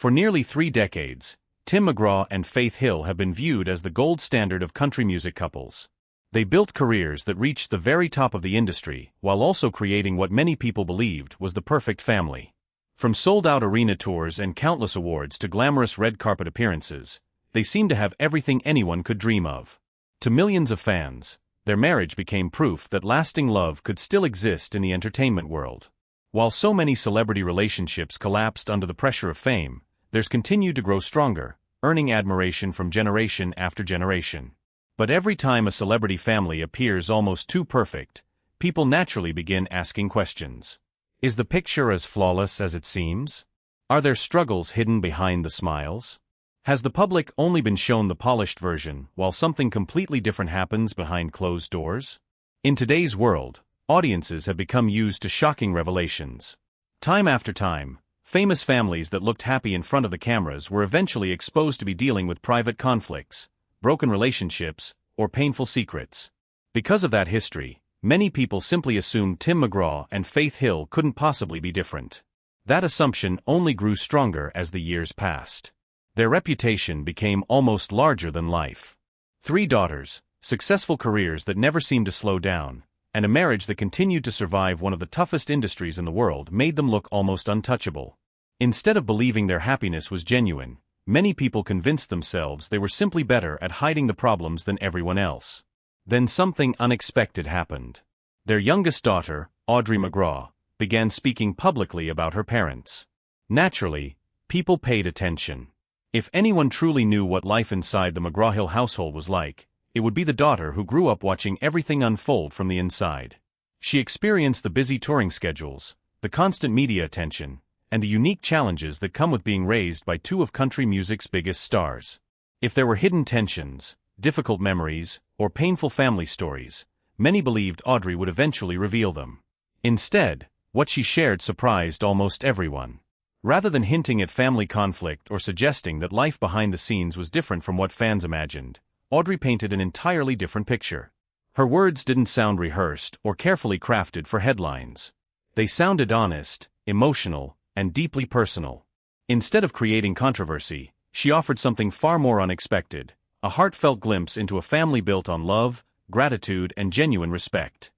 For nearly 3 decades, Tim McGraw and Faith Hill have been viewed as the gold standard of country music couples. They built careers that reached the very top of the industry, while also creating what many people believed was the perfect family. From sold-out arena tours and countless awards to glamorous red carpet appearances, they seemed to have everything anyone could dream of. To millions of fans, their marriage became proof that lasting love could still exist in the entertainment world. While so many celebrity relationships collapsed under the pressure of fame, theirs continued to grow stronger, earning admiration from generation after generation. But every time a celebrity family appears almost too perfect, people naturally begin asking questions. Is the picture as flawless as it seems? Are there struggles hidden behind the smiles? Has the public only been shown the polished version, while something completely different happens behind closed doors? In today's world, audiences have become used to shocking revelations. Time after time, famous families that looked happy in front of the cameras were eventually exposed to be dealing with private conflicts, broken relationships, or painful secrets. Because of that history, many people simply assumed Tim McGraw and Faith Hill couldn't possibly be different. That assumption only grew stronger as the years passed. Their reputation became almost larger than life. 3 daughters, successful careers that never seemed to slow down, and a marriage that continued to survive one of the toughest industries in the world made them look almost untouchable. Instead of believing their happiness was genuine, many people convinced themselves they were simply better at hiding the problems than everyone else. Then something unexpected happened. Their youngest daughter, Audrey McGraw, began speaking publicly about her parents. Naturally, people paid attention. If anyone truly knew what life inside the McGraw-Hill household was like, it would be the daughter who grew up watching everything unfold from the inside. She experienced the busy touring schedules, the constant media attention, and the unique challenges that come with being raised by 2 of country music's biggest stars. If there were hidden tensions, difficult memories, or painful family stories, many believed Audrey would eventually reveal them. Instead, what she shared surprised almost everyone. Rather than hinting at family conflict or suggesting that life behind the scenes was different from what fans imagined, Audrey painted an entirely different picture. Her words didn't sound rehearsed or carefully crafted for headlines. They sounded honest, emotional, and deeply personal. Instead of creating controversy, she offered something far more unexpected, a heartfelt glimpse into a family built on love, gratitude, and genuine respect.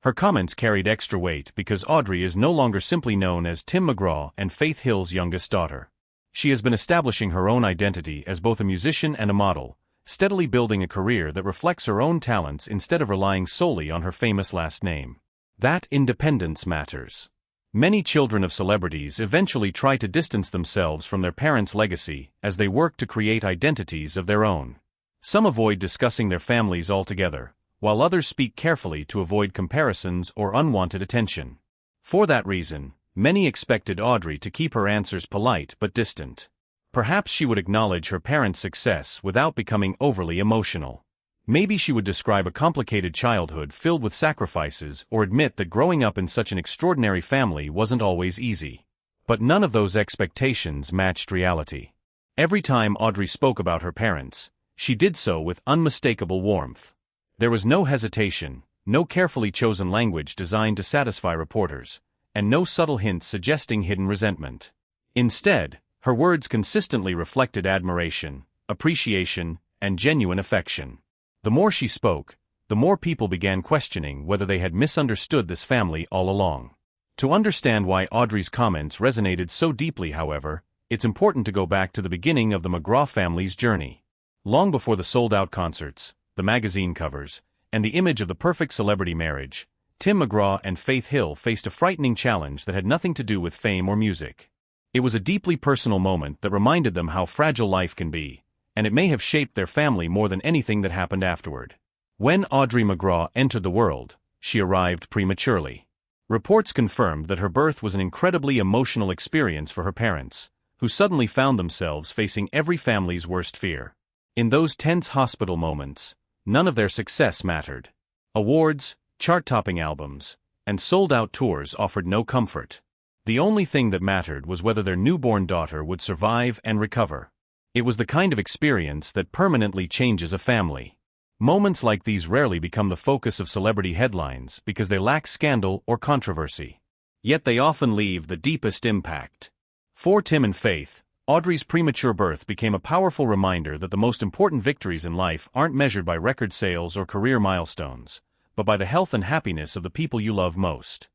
Her comments carried extra weight because Audrey is no longer simply known as Tim McGraw and Faith Hill's youngest daughter. She has been establishing her own identity as both a musician and a model, steadily building a career that reflects her own talents instead of relying solely on her famous last name. That independence matters. Many children of celebrities eventually try to distance themselves from their parents' legacy as they work to create identities of their own. Some avoid discussing their families altogether, while others speak carefully to avoid comparisons or unwanted attention. For that reason, many expected Audrey to keep her answers polite but distant. Perhaps she would acknowledge her parents' success without becoming overly emotional. Maybe she would describe a complicated childhood filled with sacrifices or admit that growing up in such an extraordinary family wasn't always easy. But none of those expectations matched reality. Every time Audrey spoke about her parents, she did so with unmistakable warmth. There was no hesitation, no carefully chosen language designed to satisfy reporters, and no subtle hints suggesting hidden resentment. Instead, her words consistently reflected admiration, appreciation, and genuine affection. The more she spoke, the more people began questioning whether they had misunderstood this family all along. To understand why Audrey's comments resonated so deeply, however, it's important to go back to the beginning of the McGraw family's journey. Long before the sold-out concerts, the magazine covers, and the image of the perfect celebrity marriage, Tim McGraw and Faith Hill faced a frightening challenge that had nothing to do with fame or music. It was a deeply personal moment that reminded them how fragile life can be, and it may have shaped their family more than anything that happened afterward. When Audrey McGraw entered the world, she arrived prematurely. Reports confirmed that her birth was an incredibly emotional experience for her parents, who suddenly found themselves facing every family's worst fear. In those tense hospital moments, none of their success mattered. Awards, chart-topping albums, and sold-out tours offered no comfort. The only thing that mattered was whether their newborn daughter would survive and recover. It was the kind of experience that permanently changes a family. Moments like these rarely become the focus of celebrity headlines because they lack scandal or controversy. Yet they often leave the deepest impact. For Tim and Faith, Audrey's premature birth became a powerful reminder that the most important victories in life aren't measured by record sales or career milestones, but by the health and happiness of the people you love most.